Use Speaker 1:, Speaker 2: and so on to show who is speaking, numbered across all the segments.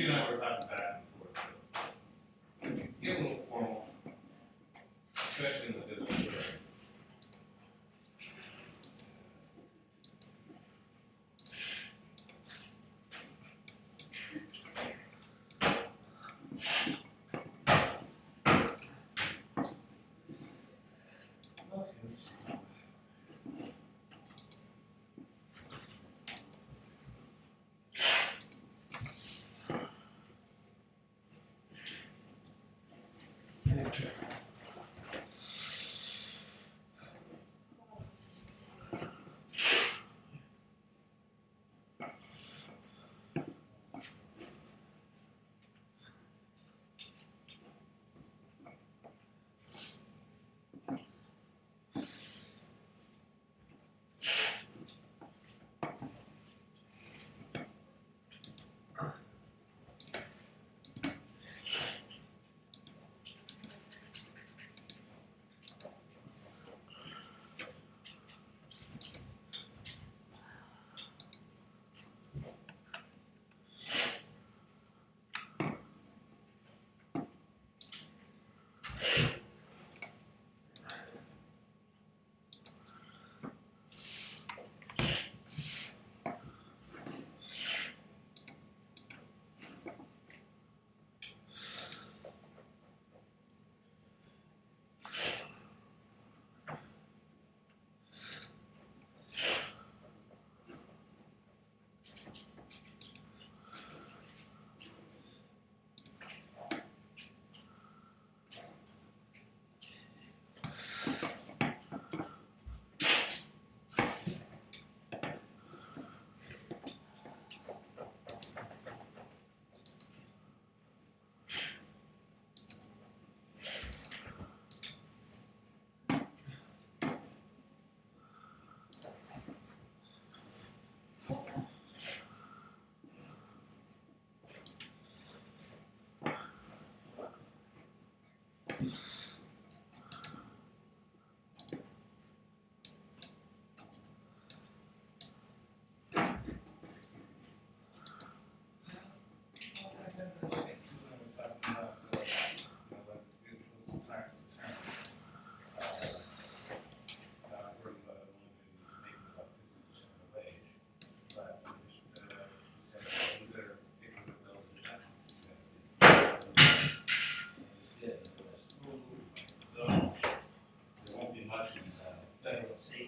Speaker 1: She and I were talking back and forth. Get a little formal, especially in the business area.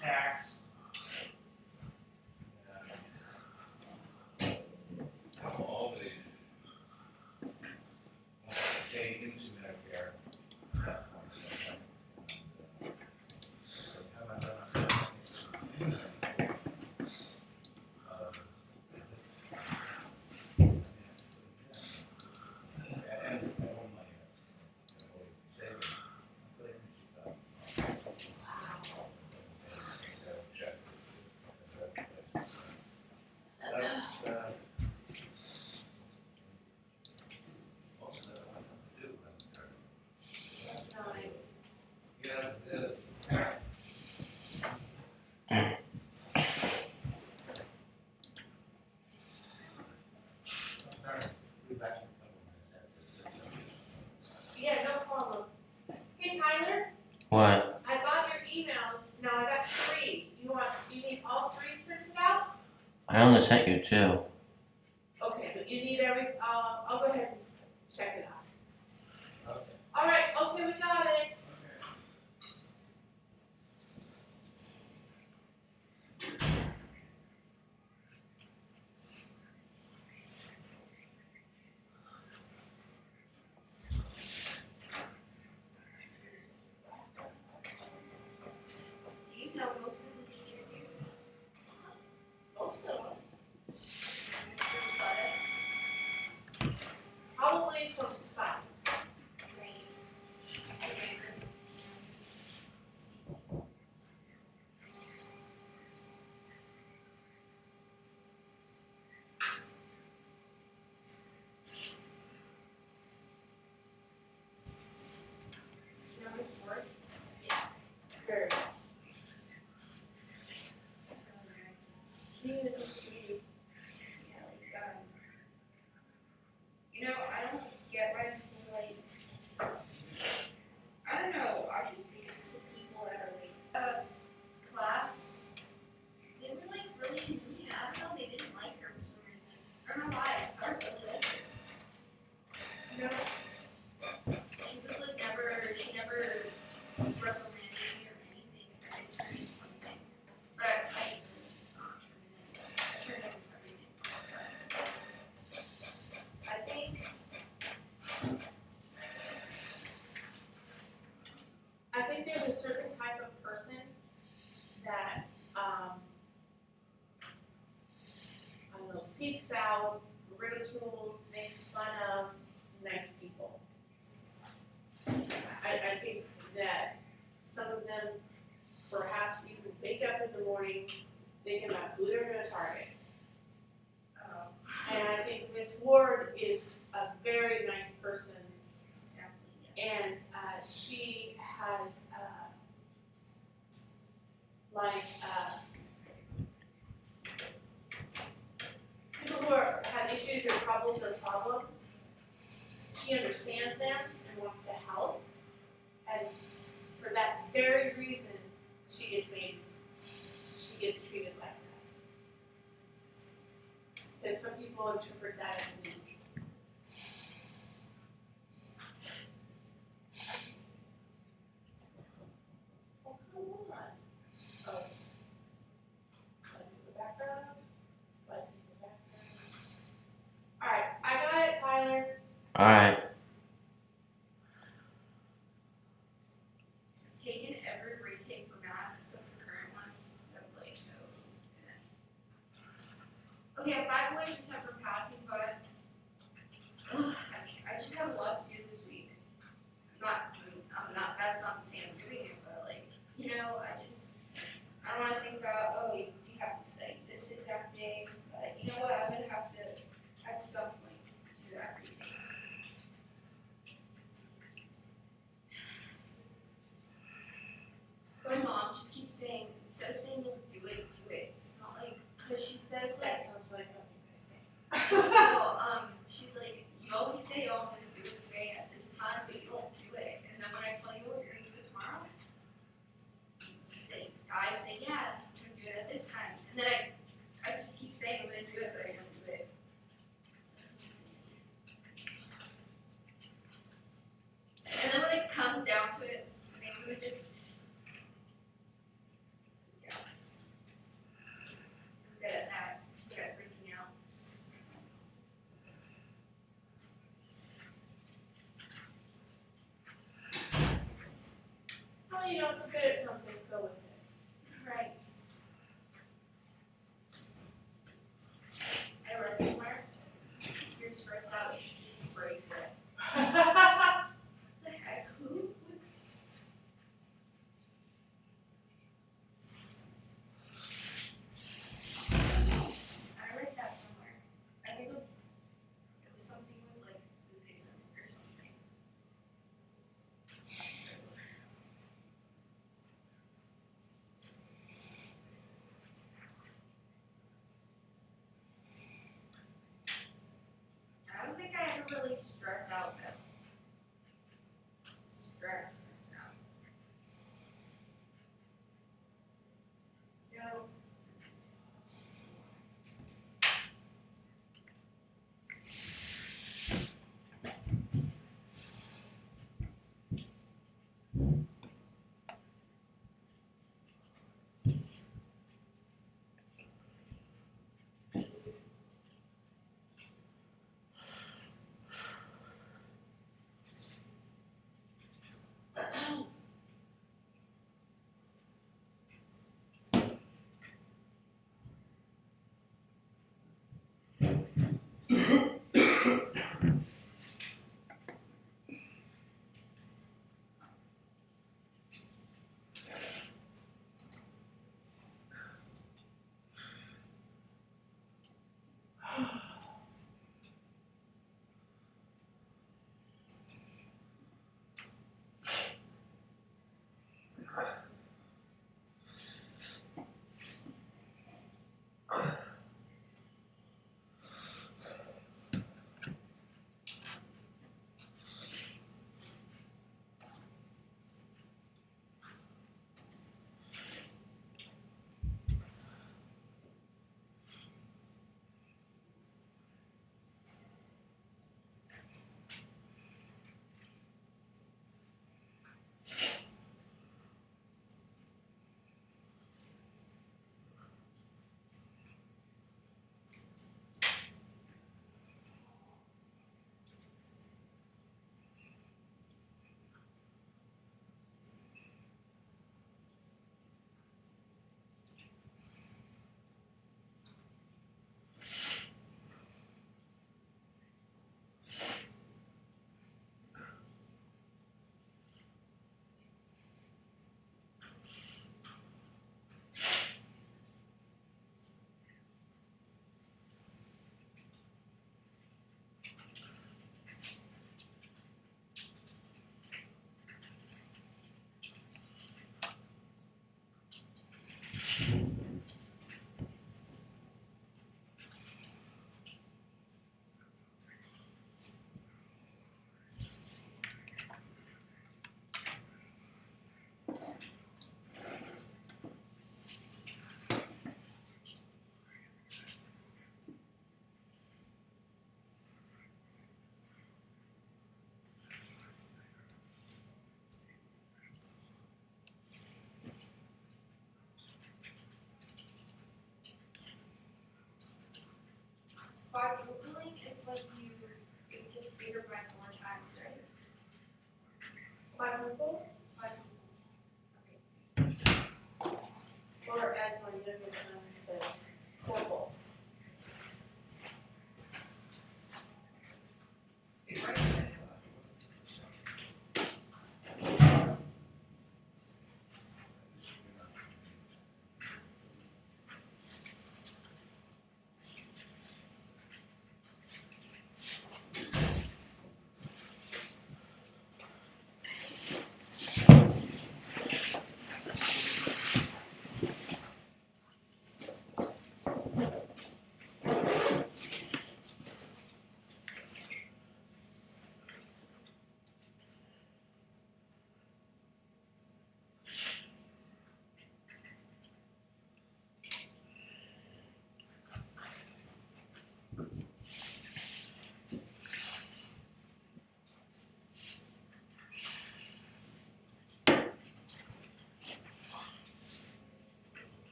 Speaker 2: Tax.
Speaker 1: All the pay into Medicare.
Speaker 3: Yeah, no problem. Hey, Tyler,
Speaker 4: What?
Speaker 3: I got your emails. Now I got 3. You need all 3 printed out?
Speaker 4: I only sent you 2.
Speaker 3: Okay, but you need I'll go ahead and check it out.
Speaker 1: Okay.
Speaker 3: All right, okay, we got it.
Speaker 5: Do you know most of the teachers here?
Speaker 3: Most of them. seeks out, ridicules, makes fun of nice people. I think that some of them perhaps even wake up in the morning thinking about who they're gonna target. And I think Ms. Ward is a very nice person, and she has, people who have issues or troubles or problems, she understands them and wants to help. And for that very reason, she gets treated like that. Because some people interpret that as weak. Well, come on. Oh. Let me go back up. Let me go back up. Alright, I got it, Tyler.
Speaker 4: Alright.
Speaker 2: Taken every retake for math except the current one. That was like, no. Okay, I'm 5% for passing, but I just have a lot to do this week. I'm not, that's not to say I'm doing it, but like, you know, I don't want to think about, oh, you have to study this exact day, but you know what, I'm going to have to, at some point, do that reading. My mom just keeps saying, instead of saying you'll do it, do it. Not like, because she says
Speaker 3: That
Speaker 2: like,
Speaker 3: sounds like something I say.
Speaker 2: she's like, you always say, oh, I'm going to do it today at this time, but you don't do it. And then when I tell you, oh, you're going to do it tomorrow, you say, I say, yeah, I'm going to do it at this time. And then I just keep saying I'm going to do it, but I don't do it. And then when it comes down to it, maybe we just, yeah. I'm good at that. Good at freaking out.
Speaker 3: Oh, you don't forget at something, go with it.
Speaker 2: Right. I read somewhere, if you're stressed out, you should just embrace it. What the heck? Who? I read that somewhere. I think it was something with like Buddhism or something. I don't think I ever really stress out though. Stress out. No. is what it gets bigger by 4 times, right?
Speaker 3: Quadruple,
Speaker 2: But,
Speaker 3: or as my youngest son says, quadruple.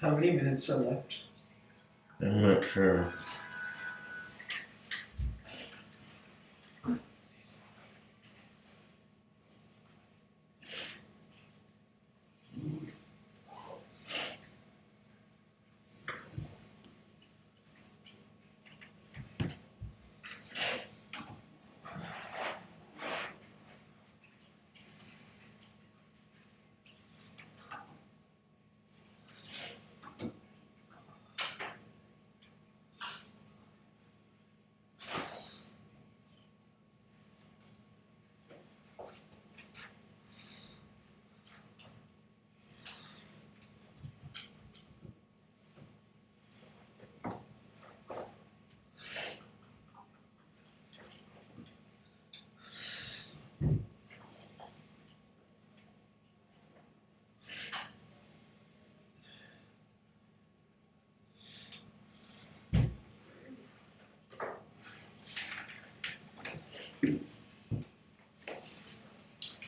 Speaker 5: How many minutes are left?
Speaker 4: I'm not sure.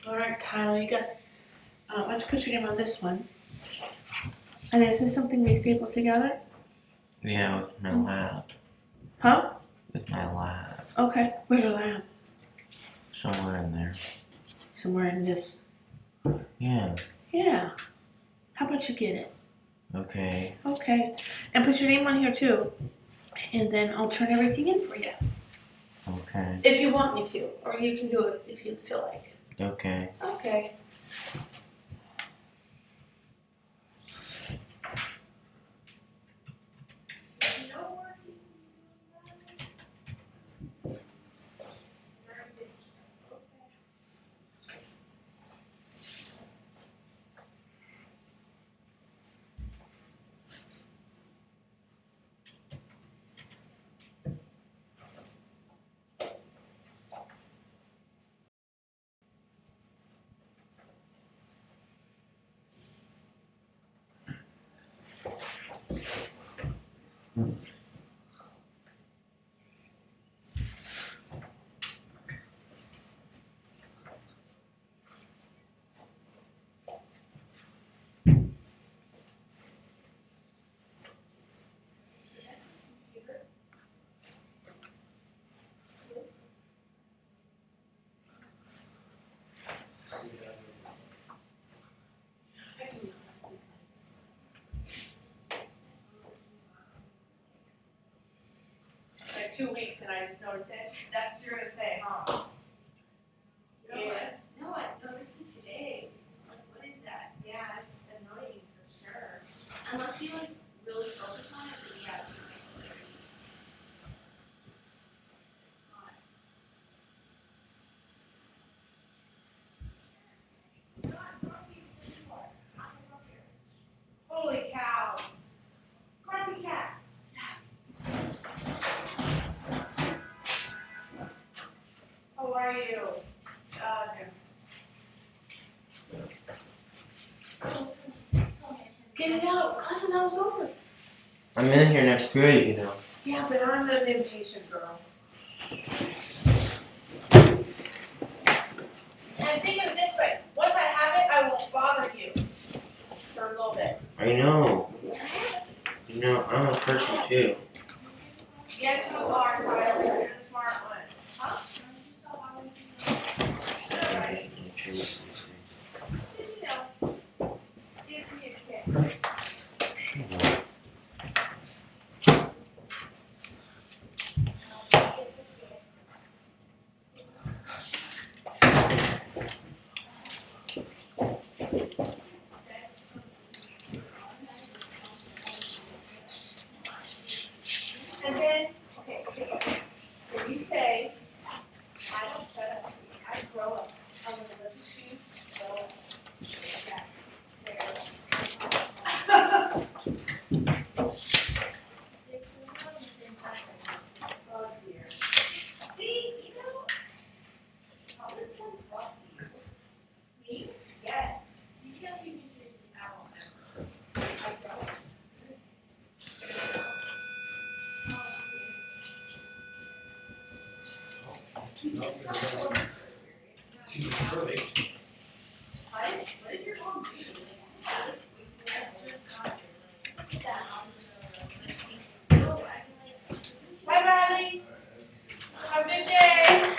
Speaker 3: All right, Tyler, you got, why don't you put your name on this one? And is this something we staple together?
Speaker 4: Yeah, with my lab.
Speaker 3: Huh?
Speaker 4: With my lab.
Speaker 3: Okay, where's your lab?
Speaker 4: Somewhere in there.
Speaker 3: Somewhere in this.
Speaker 4: Yeah.
Speaker 3: Yeah. How about you get it?
Speaker 4: Okay.
Speaker 3: Okay. And put your name on here too. And then I'll turn everything in for you.
Speaker 4: Okay.
Speaker 3: If you want me to. Or you can do it if you feel like.
Speaker 4: Okay.
Speaker 3: Okay. I do not these nights. Like 2 weeks and I just noticed it. That's what you're gonna say, huh?
Speaker 2: No, I noticed it today. It's like, what is that?
Speaker 3: Yeah, it's annoying for sure.
Speaker 2: Unless you like really focus on it, then yeah, it's gonna make clarity.
Speaker 3: Holy cow. Grumpy cat. How are you? Get it out. Class is almost over.
Speaker 4: I'm in here next period, you know.
Speaker 3: Yeah, but I'm an impatient girl. And think of it this way. Once I have it, I won't bother you. For a little bit.
Speaker 4: I know. You know, I'm a person too.
Speaker 3: Yes, you are, Kyle. You're the smart one. Huh? Alright. You know. Give me a kick. And then, okay, when you say, I don't shut up, I grow up, I'm gonna listen to you, grow up. Oh dear.
Speaker 2: See, you know, how this one brought to you? Me? Yes. You can't be seriously now. I don't.
Speaker 1: Too early.
Speaker 2: What did your mom do?
Speaker 3: Bye, Riley. Have a good day.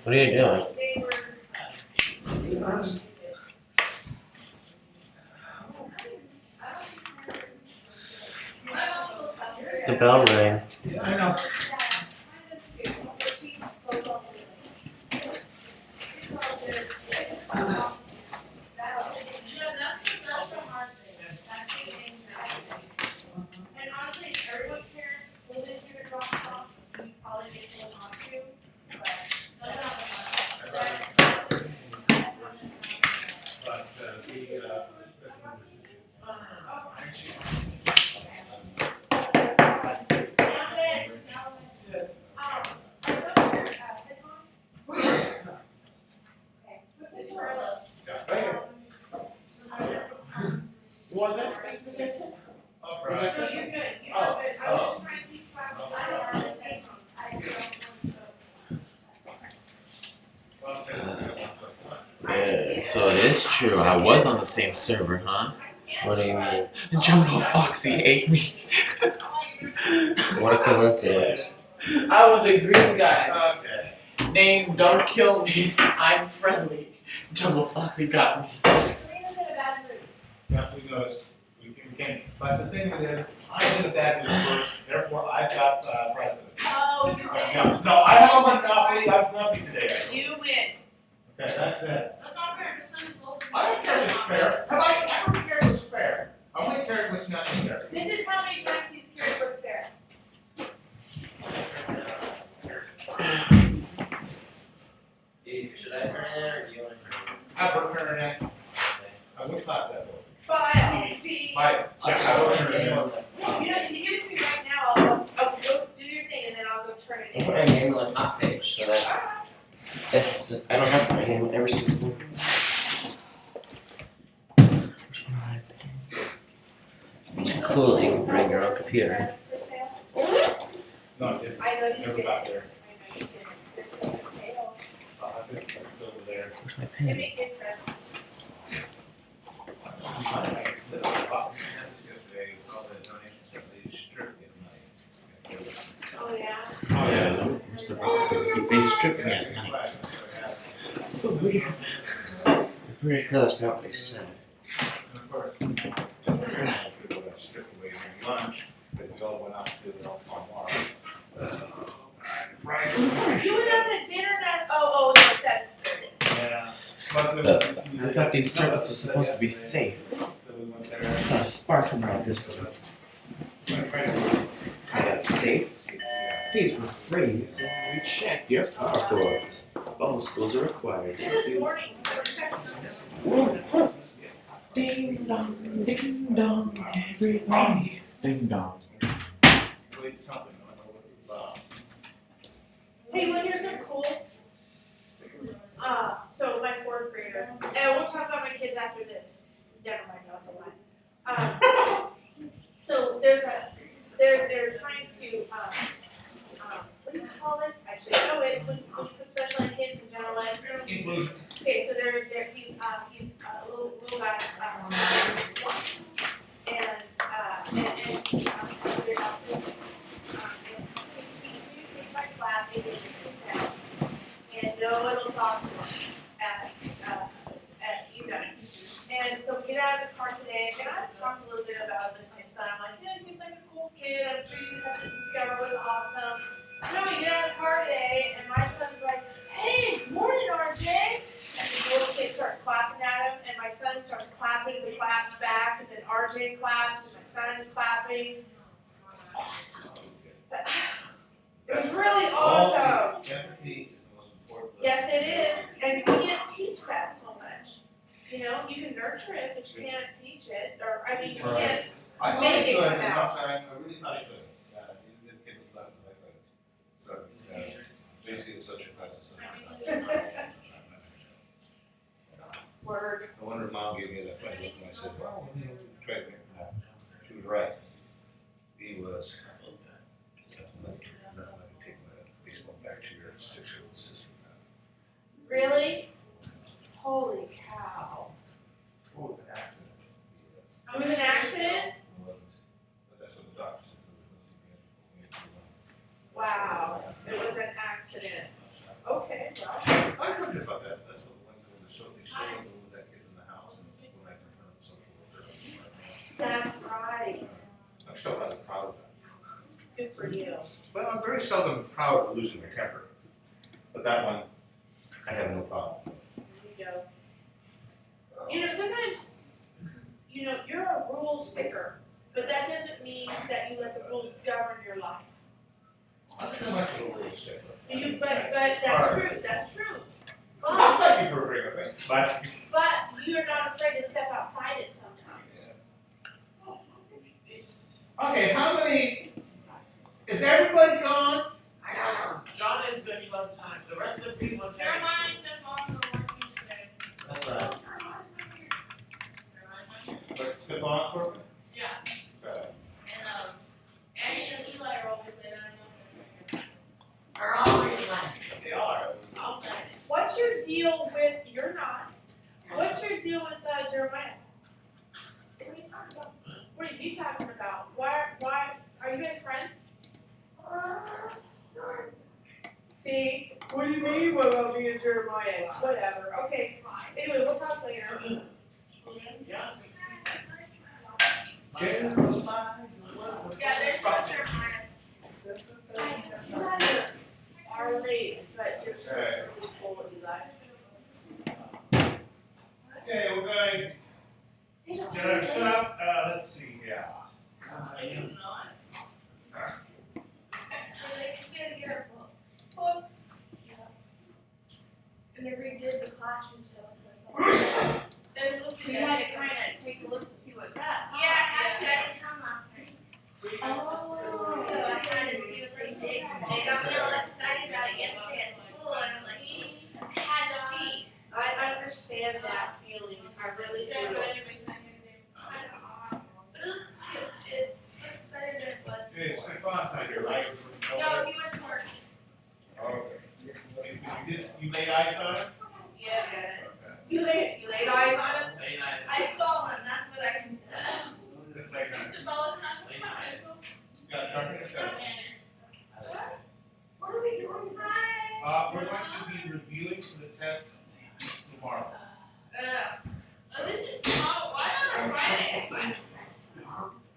Speaker 4: What are you doing?
Speaker 3: They were.
Speaker 1: I'm just
Speaker 4: The bell rang.
Speaker 1: Yeah, I know.
Speaker 3: And honestly, everyone's parents pulled in here to drop it off. You probably make them want to, but
Speaker 1: You want that? All right.
Speaker 3: No, you're good. You're good. I was just trying to keep track of
Speaker 4: Yeah, so it is true. I was on the same server, huh? What do you mean?
Speaker 5: Jumbo Foxy ate me.
Speaker 4: What a coincidence.
Speaker 5: I was a green guy
Speaker 1: Okay.
Speaker 5: named Don't Kill Me, I'm Friendly. Jumbo Foxy got me.
Speaker 3: Serena's in a bad mood.
Speaker 1: Yeah, we noticed. We can, but the thing is, I'm in a bad mood first, therefore therefore I've got president.
Speaker 3: Oh, you win.
Speaker 1: No, I have a monopoly, I've nothing today.
Speaker 3: You win.
Speaker 1: Okay, that's it.
Speaker 2: That's not fair, just let me go.
Speaker 1: I don't care if it's fair. Have I ever cared what's fair? I only care what's necessary.
Speaker 3: This is how many times he's cured what's fair.
Speaker 5: Should I turn it in or do you want to turn it
Speaker 1: Have her turn it in. Which class is that for?
Speaker 3: Biology.
Speaker 1: Five. Yeah, have her turn it in.
Speaker 3: You know, if you give it to me right now, I'll go do your thing and then I'll go turn it
Speaker 5: I'll
Speaker 3: in.
Speaker 5: put my name on the top page so that if I don't have to put my name on every single one. It's cool that you can bring your own computer.
Speaker 1: No, I didn't.
Speaker 3: I know you
Speaker 1: Never
Speaker 3: did.
Speaker 1: got there.
Speaker 3: I know you did. There's no potato.
Speaker 1: I think it's over there.
Speaker 5: Where's my
Speaker 3: Give
Speaker 5: pen?
Speaker 3: me interest.
Speaker 1: Yesterday, all the donations that they stripped me at night.
Speaker 3: Oh, yeah.
Speaker 4: Oh yeah, Mr. Boxing, they stripped me at night. So weird.
Speaker 5: I'm pretty sure that's not what they said.
Speaker 1: And of course, people got stripped away during lunch, but we all went out to the Elkhorn Bar.
Speaker 3: You went out to dinner that, no, it's that.
Speaker 1: Yeah.
Speaker 4: I thought these servants are supposed to be safe. I saw a sparkling around this one. That's safe. These were freeze. We checked your car doors. All schools are required.
Speaker 3: This is morning, so
Speaker 4: Ding dong, ding dong, everybody. Ding dong.
Speaker 1: Wait, something, I don't know what it's about.
Speaker 3: hey, you wanna hear something cool? So my fourth grader, and we'll talk about my kids after this. Never mind, that's a lie. So they're trying to, what do you call it? Actually, no, it's with special ed kids and general ed.
Speaker 1: Inclusion.
Speaker 3: Okay, so he's a little guy, and they're out there. He's my class, he was and no little talk at UW. And so we get out of the car today, and I talked a little bit about it with my son. I'm like, yeah, he seems like a cool kid. I'm sure you just have to discover what's awesome. So we get out of the car today, and my son's like, hey, morning, RJ. And the little kid starts clapping at him, and my son starts clapping, and he claps back, and then RJ claps, and my son is clapping. It's awesome. It was really awesome.
Speaker 1: Empathy is the most important.
Speaker 3: Yes, it is, and we can't teach that so much. You know, you can nurture it, but you can't teach it, or, I mean, you can't.
Speaker 1: I thought
Speaker 3: Make
Speaker 1: I
Speaker 3: it
Speaker 1: could,
Speaker 3: come
Speaker 1: and
Speaker 3: out.
Speaker 1: I really thought I could. You didn't give the lessons I could. So, JC is such a crisis.
Speaker 3: Word.
Speaker 1: I wonder mom gave me that funny look when I said, well, try to, she was right. He was nothing like taking the baseball back to your 6-year-old sister.
Speaker 3: Really? Holy cow.
Speaker 1: Oh, an accident.
Speaker 3: I'm in an accident?
Speaker 1: But that's what the doctor said.
Speaker 3: Wow, it was an accident. Okay, well.
Speaker 1: I heard you about that. That's what the one going to show. They stayed with that kid in the house and when I returned the social worker.
Speaker 3: That's right.
Speaker 1: I'm still rather proud of that.
Speaker 3: Good for you.
Speaker 1: Well, I'm very seldom proud of losing my temper. But that one, I have no problem.
Speaker 3: There you go. You know, sometimes, you know, you're a rule sticker, but that doesn't mean that you let the rules govern your life.
Speaker 1: I'm too much of a rule sticker.
Speaker 3: But that's true.
Speaker 1: Well, thank you for agreeing with me. But
Speaker 3: But you're not afraid to step outside it sometimes.
Speaker 1: okay, how many? Is everybody gone?
Speaker 5: I don't know. John is good, he's on time. The rest of the people in San
Speaker 1: That's right. But the bonds were?
Speaker 2: Yeah.
Speaker 1: Okay.
Speaker 2: And Annie and Eli are always late. I don't know.
Speaker 5: Are always last.
Speaker 1: They are.
Speaker 2: Okay.
Speaker 3: What's your deal with, you're not, what's your deal with Jeremiah? What are you talking about? What are you talking about? Why, are you guys friends? See, what do you mean about me and Jeremiah? Whatever, okay, anyway, we'll talk later.
Speaker 2: Yeah, there's no Jeremiah.
Speaker 3: late, but you're so
Speaker 1: Okay.
Speaker 3: really full, Eli.
Speaker 1: Okay, we're going to get our stuff, let's see, yeah.
Speaker 3: Books.
Speaker 2: And they redid the classroom, so it's like, they're looking
Speaker 3: You
Speaker 2: at.
Speaker 3: had to kind of take a look and see what's up.
Speaker 2: Yeah, actually, I didn't come last night. So I had to see what they did, 'cause they got me all excited about it yesterday at school, and I was like, I had to see.
Speaker 3: I understand that feeling, I really do.
Speaker 2: But it looks cute, it looks better than it was
Speaker 1: Hey,
Speaker 2: before.
Speaker 1: Stefan's here, right?
Speaker 2: No, he went to work.
Speaker 1: Okay. You laid eyes on it?
Speaker 2: Yes.
Speaker 3: You laid eyes on it?
Speaker 5: Very nice.
Speaker 2: I saw him, that's what I can say.
Speaker 1: It's like,
Speaker 2: Mr. Bella, can I
Speaker 5: Very nice.
Speaker 1: got sharp stuff.
Speaker 2: What are we doing? Hi.
Speaker 1: We're going to be reviewing for the test tomorrow.
Speaker 2: Oh, this is tomorrow, why not on Friday?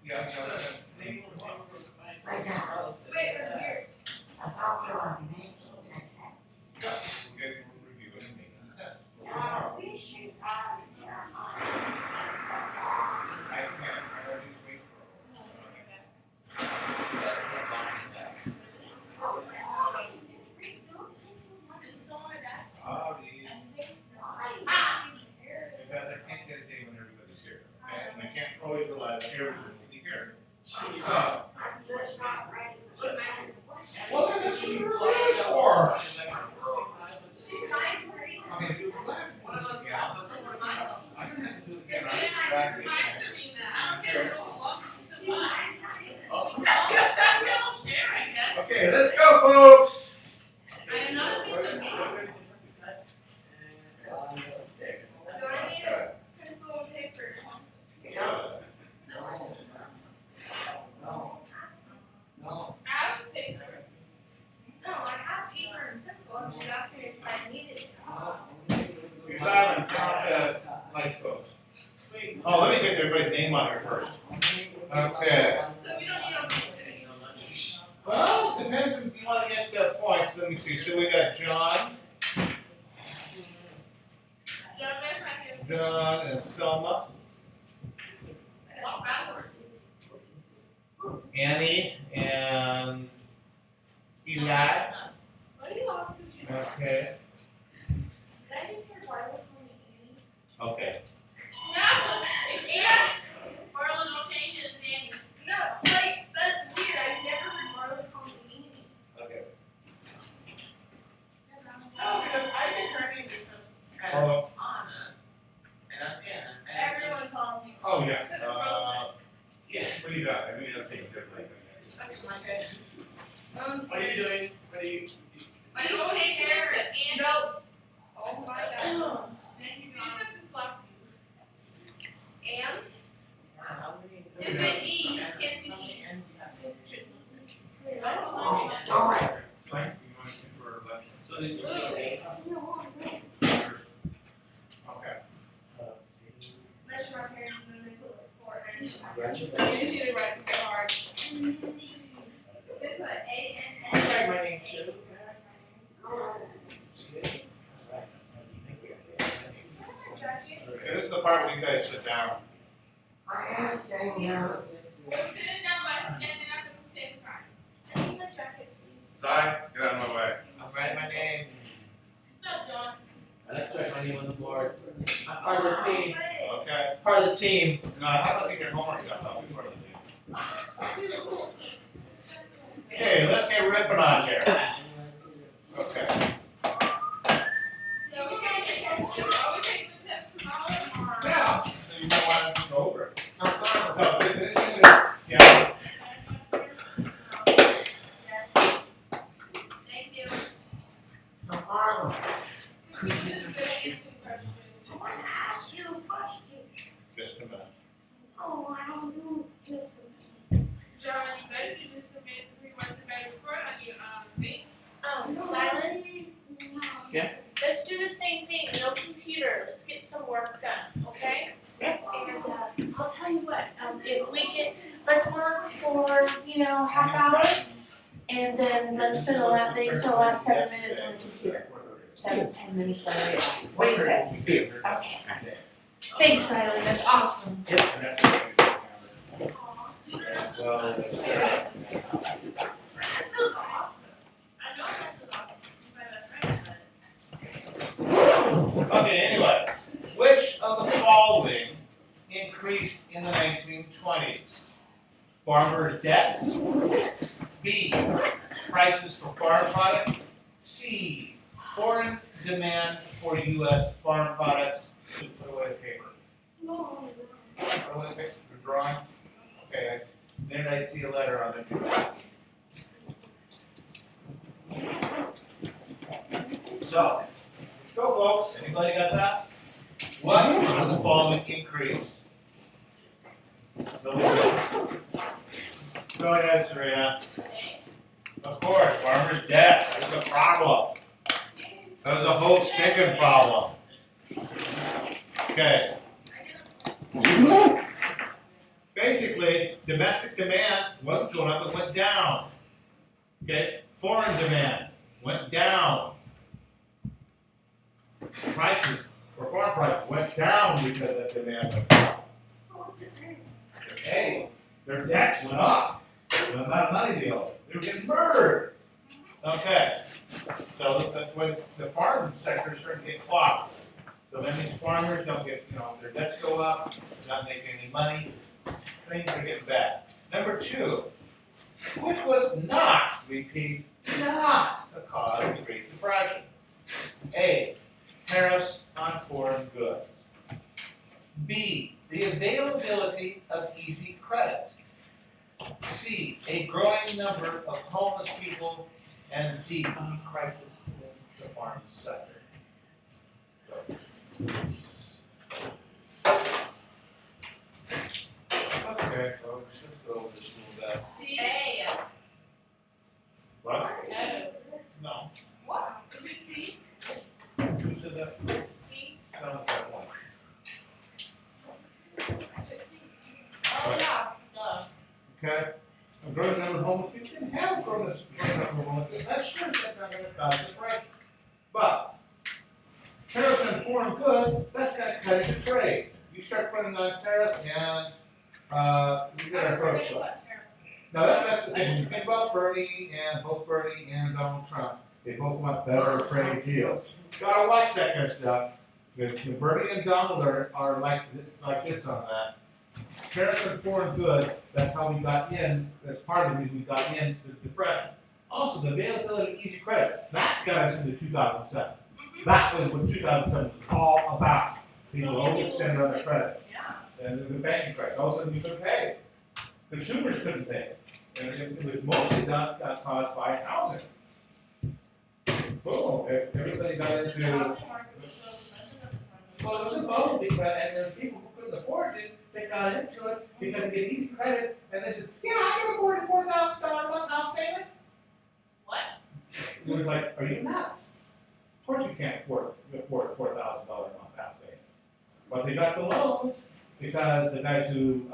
Speaker 1: Yeah, no,
Speaker 2: Wait, we're here.
Speaker 1: we'll get reviewing and making the test. Tomorrow.
Speaker 2: We should,
Speaker 1: I can't, I always wait for. Because I can't get a day when everybody's here. And I can't always rely on everyone to be here. Well, then that's what you're really for.
Speaker 2: She's nice, right?
Speaker 1: Okay, do it left once again.
Speaker 2: This is my song.
Speaker 1: I don't have to do it again.
Speaker 2: She's
Speaker 1: right?
Speaker 2: nice,
Speaker 1: Back
Speaker 2: nice,
Speaker 1: again.
Speaker 2: Serena. I don't care who walks, she's still nice.
Speaker 1: Oh.
Speaker 2: We all share, I guess.
Speaker 1: Okay, let's go, folks.
Speaker 2: I am not a piece of meat. Do I need a pencil and paper? I have paper. No, I have paper and pencil. I'm just asking if I needed it.
Speaker 1: You're silent, turn off the light, folks. Oh, let me get everybody's name on here first. Okay.
Speaker 2: So we don't need a pencil.
Speaker 1: Well, depends if you want to get points. Let me see. So we got John, John and Selma,
Speaker 2: Walk backwards.
Speaker 1: Annie and Eli.
Speaker 2: What are you all confused?
Speaker 1: Okay.
Speaker 2: Did I just hear Marla call me Annie?
Speaker 1: Okay.
Speaker 2: No, it's Annie. Marla, don't change it, it's Annie. No, like, that's weird. I've never heard Marla call me Annie.
Speaker 1: Okay.
Speaker 5: Oh, because I've been hearing this as
Speaker 1: Oh,
Speaker 5: Anna. And that's Anna.
Speaker 2: Everyone calls me.
Speaker 1: oh yeah.
Speaker 5: Yes.
Speaker 1: What do you got? I mean, I think differently.
Speaker 5: What are you doing? What are you?
Speaker 2: My name is Annie. No. Oh my god. Thank you, John. And? Is it E? Can't see E.
Speaker 1: Alright. Thanks. You want to for election?
Speaker 5: So then you say
Speaker 1: Okay.
Speaker 2: Unless you're my parents and then they put like 4 and you need to write it hard. They put A-N-N.
Speaker 5: I write my name too.
Speaker 1: Okay, this is the part where you guys sit down.
Speaker 2: We're sitting down by standing up at the same time. I need my jacket, please.
Speaker 1: Si, get out of my way.
Speaker 5: I'm writing my name.
Speaker 2: No, John.
Speaker 5: I like to write my name on the board. I'm part of the team.
Speaker 1: Okay.
Speaker 5: Part of the team.
Speaker 1: No, how about you get homework done? I'll be part of the team. Okay, let's get ripping on here. Okay.
Speaker 2: So we can get are we taking the test tomorrow or?
Speaker 1: Now, so you might want to go over it. No, this is, yeah.
Speaker 2: Yes. Thank you. I want to ask you a question.
Speaker 1: Just a minute.
Speaker 2: Oh, I don't know.
Speaker 6: John, you better do this to me. We want to make a report on your thing.
Speaker 3: Silent,
Speaker 5: Yeah.
Speaker 3: let's do the same thing, no computer, let's get some work done, okay? And I'll tell you what, if we get, let's work for, half hour, And then let's spend the last 7 minutes on the computer. 10 minutes later. What do you say?
Speaker 4: Deal.
Speaker 3: Okay. Thanks, Eileen, that's awesome.
Speaker 1: Well,
Speaker 2: That sounds awesome. I know that sounds awesome. My best friend.
Speaker 1: okay, anyway, which of the following increased in the 1920s? Farmers' debts, B, prices for farm products, C, foreign demand for U.S. farm products. Put away the paper.
Speaker 2: No.
Speaker 1: Put away the paper for drawing. Okay, then I see a letter on it. So, go folks, anybody got that? What of the following increased? Go ahead, Serena. Of course, farmers' debts, that's a problem. That was a whole stinking problem. Okay. Basically, domestic demand wasn't going up, it went down. Okay, foreign demand went down. Prices for farm prices went down because of demand went down. Hey, their debts went up. The amount of money they owed. They were getting murdered. Okay. So that's when the farm sector started to get clogged. So that means farmers don't get, their debts go up, they're not making any money, things are getting bad. Number two, which was not, repeat, not the cause of the Great Depression. A, tariffs on foreign goods. B, the availability of easy credit. C, a growing number of homeless people. And D, crisis in the farm sector. Okay, folks, let's go over this a little bit.
Speaker 2: A.
Speaker 1: What?
Speaker 2: No.
Speaker 1: No.
Speaker 2: What? Is it C?
Speaker 1: Who said that?
Speaker 2: C?
Speaker 1: Sounds like one.
Speaker 2: Oh, yeah. Duh.
Speaker 1: Okay? A growing number of homeless people can have growing number of homeless people. That's true, that's not gonna cause it, right? But tariffs on foreign goods, that's gonna cut into trade. You start putting on tariffs and you get our throats shut. Now that's the thing, when you think about Bernie and both Bernie and Donald Trump, they both want better trade deals. Gotta watch that kind of stuff. Because Bernie and Donald are like this on that. Tariffs on foreign goods, that's how we got in, that's part of the reason we got into the Depression. Also, the availability of easy credit, that got us into 2007. That was what 2007 was all about. People overextended on their credit.
Speaker 2: Yeah.
Speaker 1: And the banking crisis, all of a sudden we couldn't pay. Consumers couldn't pay. And it was mostly caused by housing. Boom, everybody got into, well, it was a bubble because, and there's people who couldn't afford it, they got into it because they get easy credit, and they said, yeah, I can afford a $4,000 a month house payment.
Speaker 2: What?
Speaker 1: It was like, are you nuts? Of course you can't afford a $4,000 a month house payment. But they got the loans because the guys who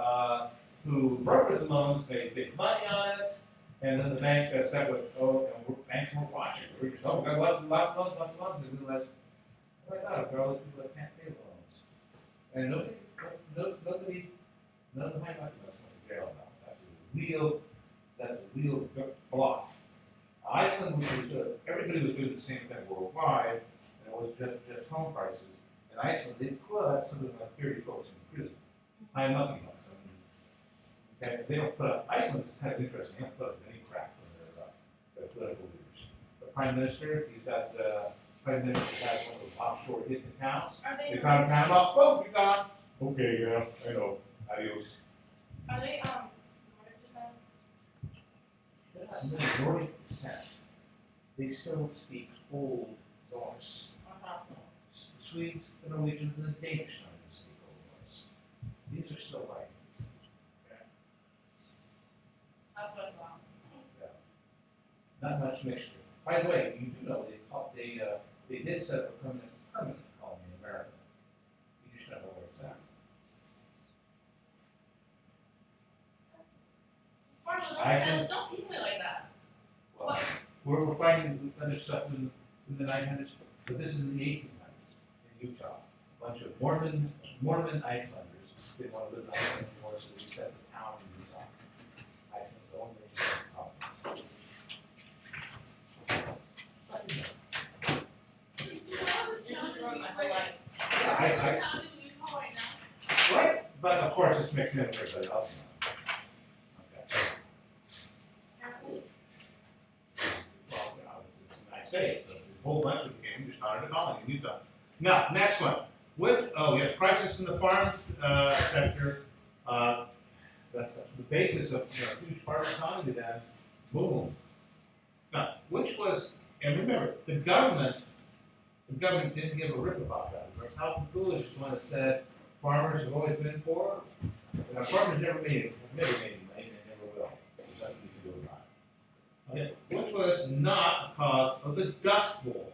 Speaker 1: brokered the loans made big money on it, and then the banks got stuck with, banks weren't watching. We're just, we got lots of loans, and then let's, oh my God, there are all these people that can't pay the loans. And none of the high money went to jail now. That's a real blot. Iceland was everybody was doing the same thing worldwide, and it was just home prices. In Iceland, they put something like 30 folks in prison. High money bucks. Okay, they don't put up, Iceland is kind of interesting, they don't put up any crap for their political leaders. The prime minister, prime minister has one of those offshore hidden accounts.
Speaker 2: Are
Speaker 1: They found a time off, oh, you're gone. Okay, yeah, I know, adios.
Speaker 2: Are they, Nordic descent?
Speaker 1: That's Nordic descent. They still speak Old Norse. The Swedes, the Norwegians, and the Danish don't even speak Old Norse. These are still Vikings. Okay?
Speaker 2: That's what's wrong.
Speaker 1: Not much mixture. By the way, you do know they did set up a permanent colony in America. You just don't know where it's at.
Speaker 2: Marshall,
Speaker 1: Iceland.
Speaker 2: don't tease me like that.
Speaker 1: we're finding other stuff in the 900s, but this is in the 1800s in Utah. A bunch of Mormon Icelanders didn't want to live in Iceland anymore, so they set the town in Utah. Iceland's only colony. Right, but of course it's mixed in with everybody else now. Okay. Well, you know, it's the United States, but a whole bunch of them came, just started a colony in Utah. Now, next one. We have crisis in the farm sector. That's the basis of a huge farm economy then. Boom. Now, which was, and remember, the government didn't give a rip about that. Like Alton Coolidge is the one that said farmers have always been poor. Now, farmers never made any money and never will. There's nothing you can do about it. Okay, which was not a cause of the Dust Bowl.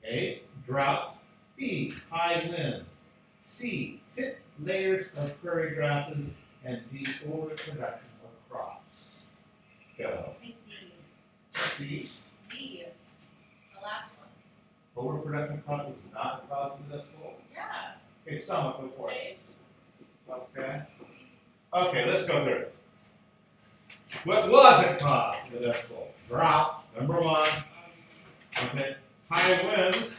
Speaker 1: A, drought. B, high winds. C, thick layers of prairie grasses. And D, overproduction of crops. Go. C,
Speaker 3: D, the last one.
Speaker 1: overproduction of crops is not the cause of the Dust Bowl?
Speaker 3: Yeah.
Speaker 1: Okay, someone go for it. Okay. Okay, let's go through it. What was it caused of the Dust Bowl? Drought, number one. Okay. High winds.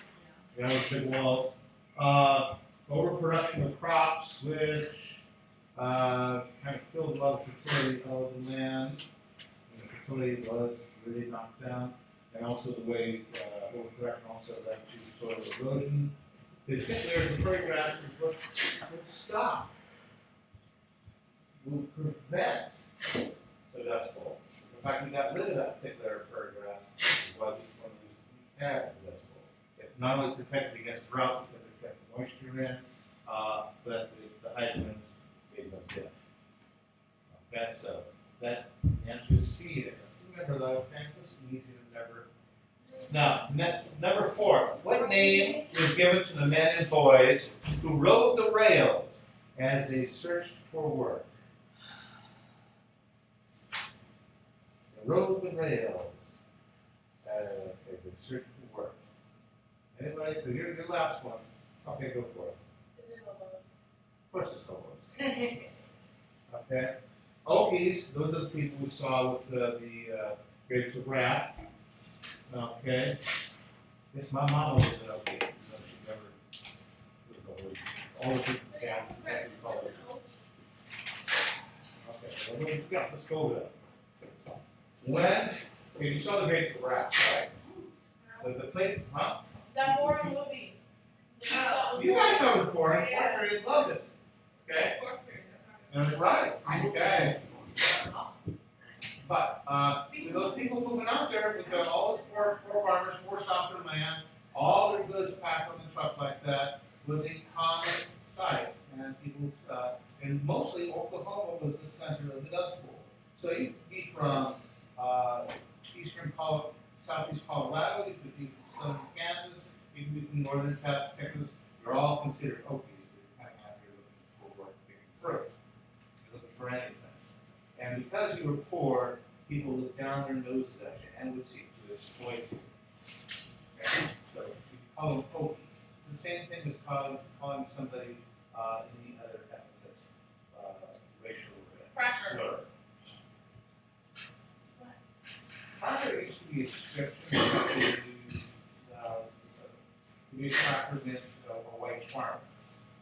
Speaker 1: Yeah, with big walls. Overproduction of crops, which kind of killed a lot of fertility of the land. And the fertility was really knocked down. And also the way overproduction also led to soil erosion. The thick layers of prairie grasses would stop, would prevent the Dust Bowl. In fact, we got rid of that thick layer of prairie grass is why we had the Dust Bowl. It not only protected against drought because it kept the moisture in, but the high winds gave them dip. Okay, so that answer is C there. Remember though, okay, this is easy to remember. Now, number 4. What name was given to the men and boys who rode the rails as they searched for work? They rode the rails as they searched for work. Anybody? So here's your last one. Okay, go for it. Of course it's hobos. Okay. Okies, those are the people we saw with the grapes of wrath. Okay. Yes, my mom was an Okie. She never all the people cats called it. Okay, let's go over that. Okay, you saw the grapes of wrath, right? The place, huh?
Speaker 3: That boring movie.
Speaker 1: You guys thought it was boring. Fourth period loved it. Okay? That's right. Okay. But so those people moving out there with all the poor farmers, poor shopping land, all their goods packed on the trucks like that was a common sight. And people, and mostly Oklahoma was the center of the Dust Bowl. So you could be from southeast Colorado, you could be from southern Kansas, you could be from northern Texas. You're all considered Okies. You're coming out here looking for work, picking fruit. You're looking for anything. And because you were poor, people looked down their noses at you and would seek to exploit you. Okay? So you call them Okies. It's the same thing as calling somebody any other ethnic racial slur. Cracker used to be a description of the cracker meant a white farmer.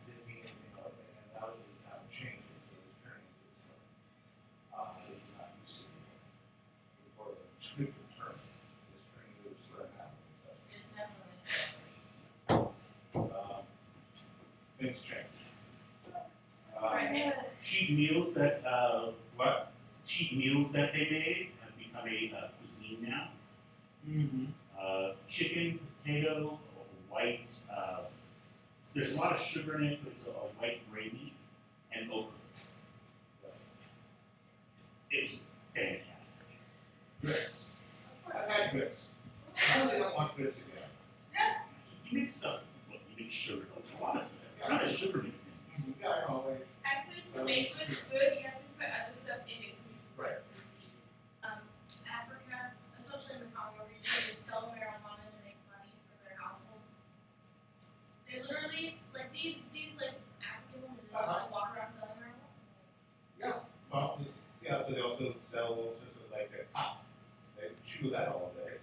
Speaker 1: Didn't mean anything else, and that was now changed. It was turning into it was not used to be for a descriptive term. It was turning into a slur now.
Speaker 3: It's definitely.
Speaker 1: Things change.
Speaker 7: Cheap meals that
Speaker 1: What?
Speaker 7: cheap meals that they made have become a cuisine now.
Speaker 5: Mm-hmm.
Speaker 7: Chicken, potato, white. There's a lot of sugar in it, but it's a white gravy and okra. It was fantastic.
Speaker 1: Grits. I've had grits. I really don't want grits again.
Speaker 7: You make stuff. Look, you make sugar. A lot of stuff. It's not a sugar mixing.
Speaker 1: Yeah, I know.
Speaker 6: Actually, to make goods good, you have to put other stuff in it to make
Speaker 1: Right.
Speaker 6: Africa, especially in the
Speaker 1: sell little sisters like a pot. They chew that all day.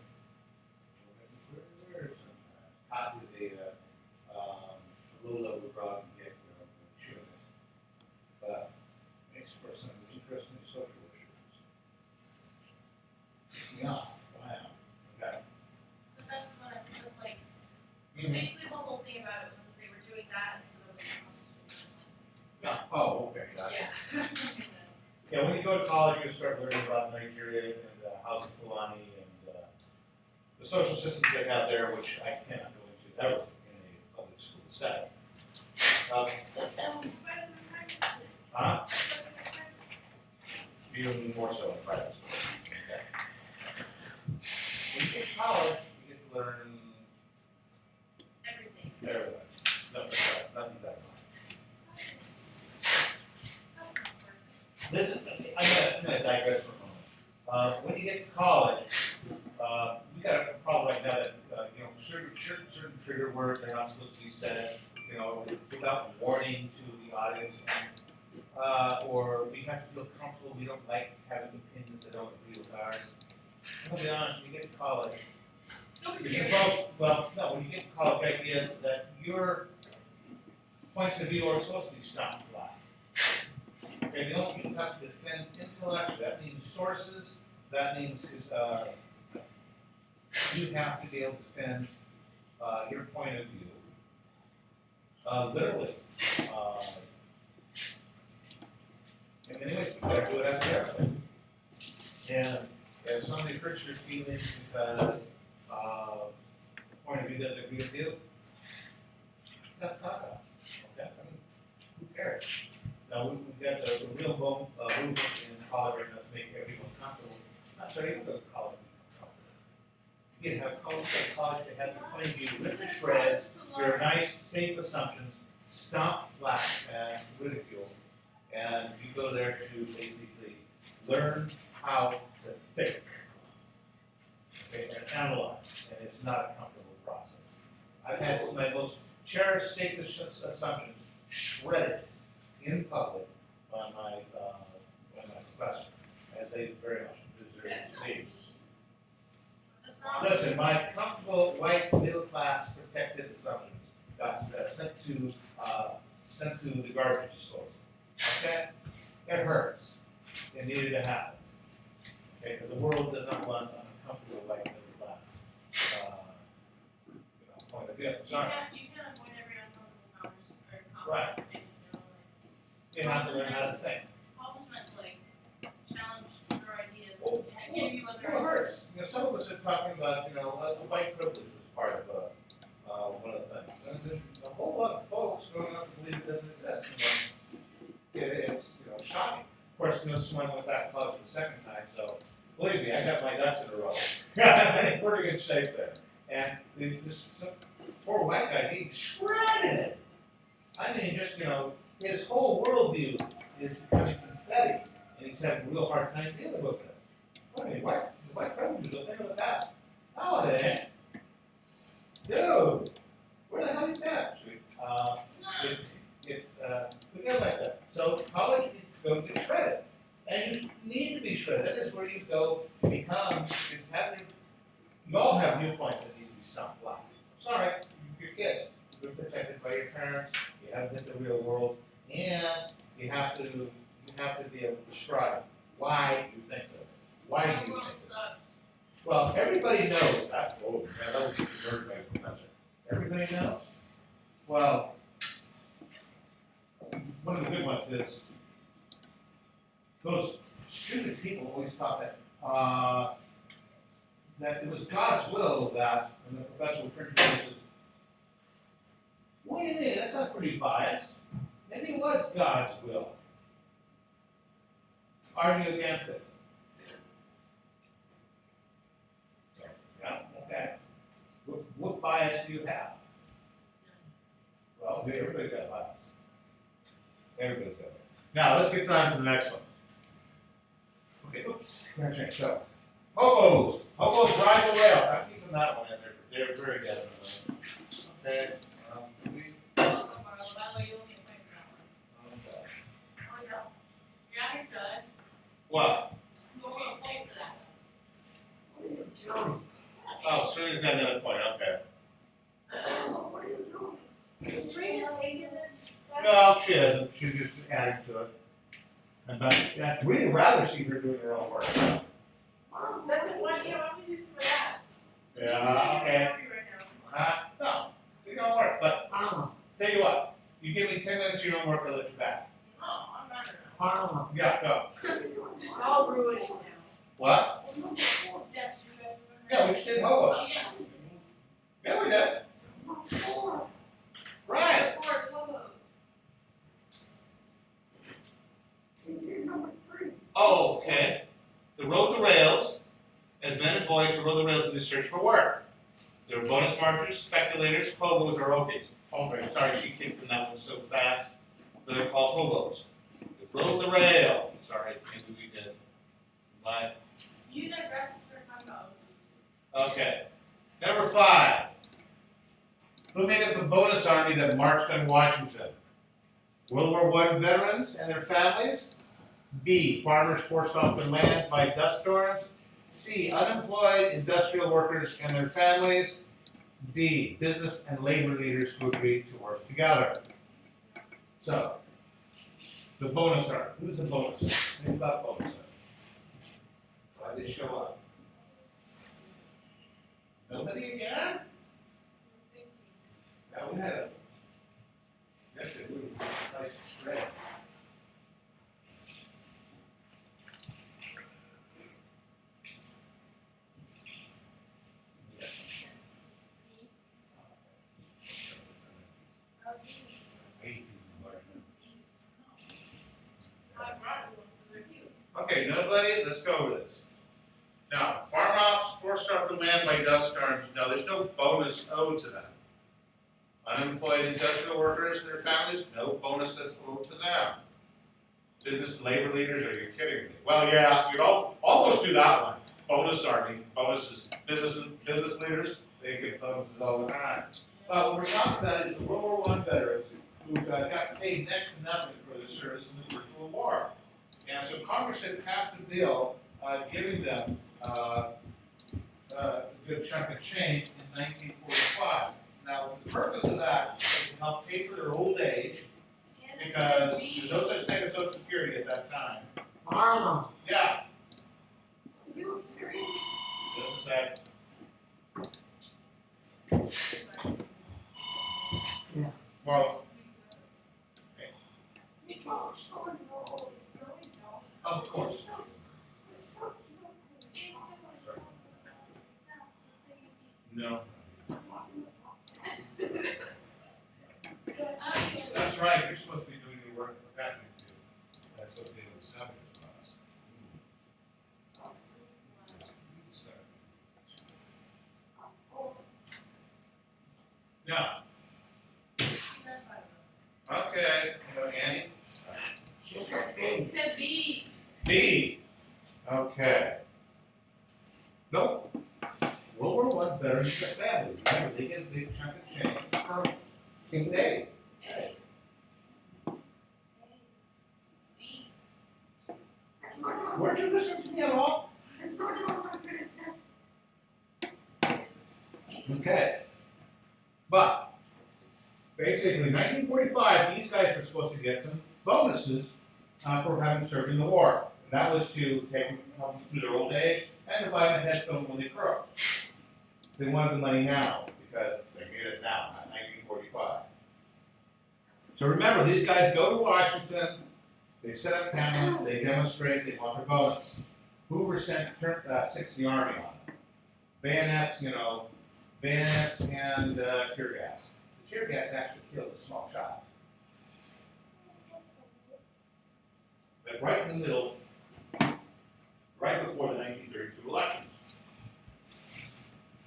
Speaker 1: Pot is a little overbroad and get, chewing it. But makes for some interesting social issues. Yeah, wow. Okay.
Speaker 8: But that's what I feel like.
Speaker 1: Mhm.
Speaker 8: Basically, the whole thing about it was that they were doing that instead of like.
Speaker 1: Yeah, oh, okay, gotcha.
Speaker 8: Yeah, that's something that.
Speaker 1: Yeah, when you go to college, you start learning about Nigeria and Hausa Fulani and the social systems they have there, which I cannot go into ever in a public school setting. Huh? Even more so in private school. Okay. When you get to college, you get to learn
Speaker 8: Everything.
Speaker 1: everything. Nothing that much. Listen, I'm gonna digress for a moment. When you get to college, we got a problem right now that certain trigger words are not supposed to be said, without warning to the audience, or we have to feel comfortable. We don't like having opinions that don't agree with ours. I'm gonna be honest. When you get to college, you're supposed. Well, no. When you get to college, the idea is that your points of view are supposed to be stopped flat. Okay, you have to defend intellectually. That means sources. That means you have to be able to defend your point of view. Literally. And anyways, you better do it as a therapist. And if somebody hurts your feelings because point of view doesn't agree with you, talk about it. Okay? I mean, who cares? Now, we've got the real movement in college right now to make everyone comfortable. Not sure even go to college to be comfortable. You can have college to have the point of view with the shreds, your nice, safe assumptions, stomp flat and ridicule. And you go there to basically learn how to think, okay, and analyze. And it's not a comfortable process. I've had some of my most cherished, safest assumptions shredded in public by my professor, as they very much deserve to be. Listen, my comfortable white middle class protected assumptions got sent to the garbage disposal. Okay, it hurts. It needed to happen. Okay, because the world does not want an uncomfortable white middle class point of view. Sorry.
Speaker 8: You can't avoid every uncomfortable conversation.
Speaker 1: Right. You have to learn how to think.
Speaker 8: Always meant to challenge your ideas
Speaker 1: Oh,
Speaker 8: and give you other
Speaker 1: Well, it hurts. Some of us are talking about, white privilege was part of one of the things. And there's a whole lot of folks growing up to believe it doesn't exist. It's shocking. Of course, someone went back to college for the second time, so believe me, I got my ducks in a row. I'm in pretty good shape there. And this poor white guy, he shredded it. I mean, just, his whole worldview is becoming confetti, and he's having a real hard time dealing with it. I mean, white privilege is a thing of the past. No, it ain't. Dude, where the hell you been? We get like that. So college, you go get shredded. And you need to be shredded. That is where you go to become, you all have viewpoints that need to be stopped flat. Sorry, you're kids. You've been protected by your parents. You haven't hit the real world. And you have to be able to describe why you think of it. Why do you think of it? Well, everybody knows that. Oh, man, that was a word by the professor. Everybody knows? Well, one of the good ones is those stupid people always thought that it was God's will that, and the professor would turn to me and says, what do you mean? That's not pretty biased. Maybe it was God's will. Argue against it. Yeah, okay. What bias do you have? Well, everybody's got bias. Everybody's got it. Now, let's get on to the next one. Okay, oops. Okay, so, hobos. Hobos ride the rail. I'm keeping that one in there. They're very good. Okay.
Speaker 8: Welcome, Marla. By the way, you owe me a point for that one. Oh, yeah. You're out here good.
Speaker 1: What?
Speaker 8: You
Speaker 1: Serena's got another point, okay.
Speaker 3: Is Serena taking this?
Speaker 1: No, she hasn't, she's just adding to it. And but, I'd really rather see her doing her own work.
Speaker 3: Doesn't want, you know, I'm gonna do some of that.
Speaker 1: Yeah, okay. No, do your own work, but, tell you what, you give me 10 minutes of your own work, I'll let you back. Yeah, go.
Speaker 3: I'll ruin it now.
Speaker 1: What?
Speaker 6: Yes, you guys.
Speaker 1: Yeah, we just did hobos.
Speaker 6: Oh, yeah.
Speaker 1: Yeah, we did. Right.
Speaker 6: Forest Lobos.
Speaker 1: Oh, okay. The rode the rails as men and boys who rode the rails in the search for work. There were bonus marchers, speculators, hobos, or okies. Okay, sorry, she kicked in that one so fast. They're called hobos. They rode the rail. Sorry, maybe we did. My,
Speaker 6: You digress for time.
Speaker 1: okay. Number 5. Who made up the bonus army that marched on Washington? World War I veterans and their families? B. Farmers forced off their land by dust storms? C. Unemployed industrial workers and their families? D. Business and labor leaders who agreed to work together. So, the bonus army. Who's the bonus army? Think about bonus army. Why did they show up? Nobody again? Now we had a. Yes, it was nice shred. Okay, nobody, let's go over this. Now, farm ops forced off the land by dust storms. No, there's no bonus owed to them. Unemployed industrial workers and their families, no bonus that's owed to them. Business labor leaders, are you kidding me? Well, yeah, you'd almost do that one. Bonus army, bonuses, business leaders, they get bonuses all the time. But what we're talking about is the World War I veterans who got paid next to nothing for their service in the First World War. And so Congress had passed a bill giving them a good chunk of change in 1945. Now, the purpose of that was to help pay for their old age, because there's no such thing as Social Security at that time. Yeah. Just a sec.
Speaker 9: Yeah.
Speaker 1: Well, of course. No. That's right, you're supposed to be doing your work for that. That's what they would subject to us. Now, okay, Annie?
Speaker 6: Said B.
Speaker 1: B. Okay. Nope. World War I veterans and families, remember, they get a big chunk of change. Same day.
Speaker 6: A. B.
Speaker 1: Weren't you listening to me at all? Okay. But, basically, 1945, these guys were supposed to get some bonuses for having served in the war. And that was to take them through their old age and to buy them a headstone when they grow. They wanted the money now, because they get it now, not 1945. So remember, these guys go to Washington, they set up cameras, they demonstrate, they want their bonus. Hoover sent 60 Army on them. Bayonets, bayonets and tear gas. The tear gas actually killed a small child. But right in the middle, right before the 1932 elections.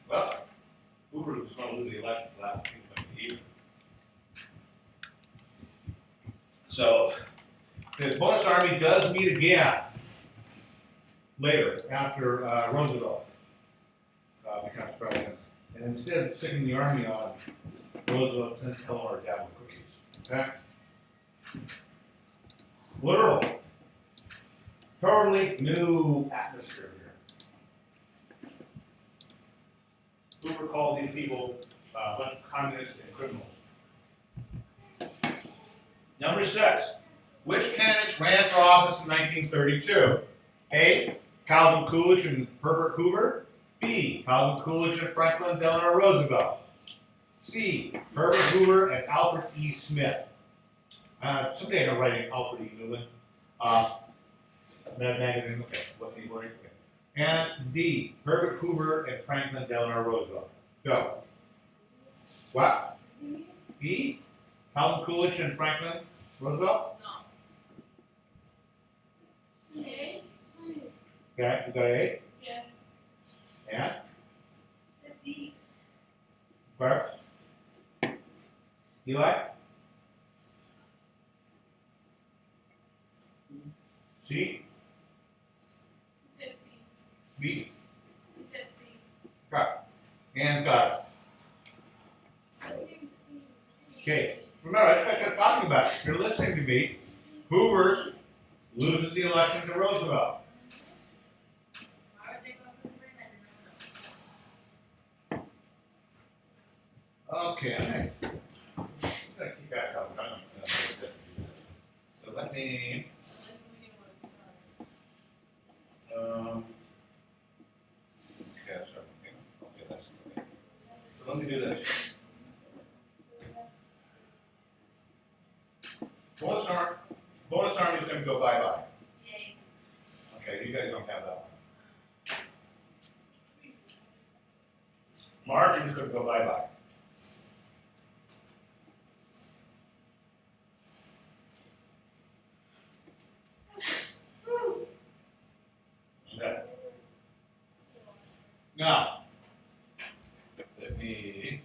Speaker 1: Well, Hoover was going to lose the election for that even. So, the bonus army does meet again later, after Roosevelt becomes president. And instead of sticking the army on, Roosevelt sends Eleanor down with cookies. Okay? Literally. Totally new atmosphere here. Hoover called these people a bunch of communists and criminals. Number 6. Which candidates ran for office in 1932? A. Calvin Coolidge and Herbert Hoover. B. Calvin Coolidge and Franklin Delano Roosevelt. C. Herbert Hoover and Alfred E. Smith. Someday I'm writing Alfred E. Newman. That magazine, okay. What the word? Okay. And D. Herbert Hoover and Franklin Delano Roosevelt. Go. What? B. Calvin Coolidge and Franklin Roosevelt?
Speaker 6: No. A.
Speaker 1: Okay, you got A?
Speaker 6: Yeah.
Speaker 1: And?
Speaker 6: The B.
Speaker 1: Where? Eli? C?
Speaker 6: He said C.
Speaker 1: B?
Speaker 6: He said C.
Speaker 1: Got it. And got it.
Speaker 6: I think C.
Speaker 1: Okay. Remember, that's what you're talking about. If you're listening to me, Hoover loses the election to Roosevelt.
Speaker 8: Why would they go for Hoover? I didn't know.
Speaker 1: Okay, I'm gonna keep that going. So let me, okay, that's right. Okay, that's okay. So let me do this. Bonus Army is gonna go bye-bye.
Speaker 2: Yay.
Speaker 1: Okay, you guys don't have that one. Margin is gonna go bye-bye. Okay. Now, let me.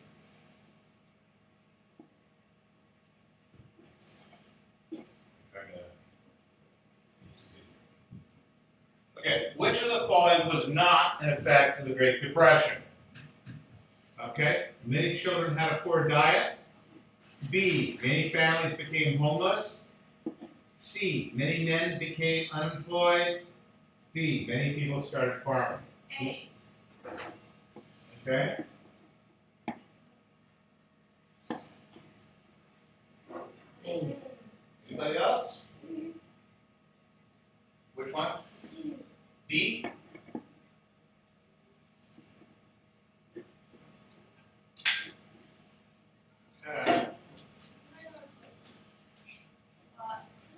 Speaker 1: Okay, which of the following was not an effect of the Great Depression? Okay, many children had a poor diet. B, many families became homeless. C, many men became unemployed. D, many people started farming.
Speaker 6: A.
Speaker 1: Okay? Anybody else? Which one? B?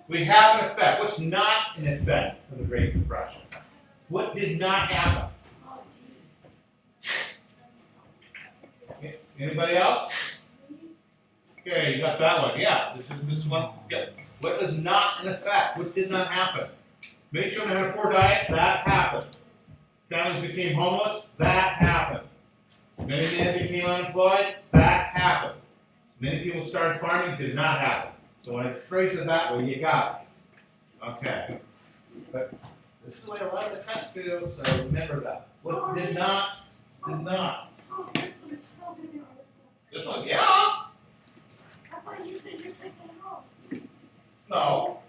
Speaker 1: We have an effect. What's not an effect of the Great Depression? What did not happen? Okay. Anybody else? Okay, you got that one. Yeah, this is one. Good. What is not an effect? What did not happen? Many children had a poor diet. That happened. Families became homeless. That happened. Many men became unemployed. That happened. Many people started farming. Did not happen. So when I phrase it that way, you got it. Okay. But this is the way a lot of the tests do, so remember that. What did not? Did not.
Speaker 9: Oh, this one is still in there.
Speaker 1: This one's yeah.
Speaker 9: I thought you said you're taking it off.
Speaker 1: No.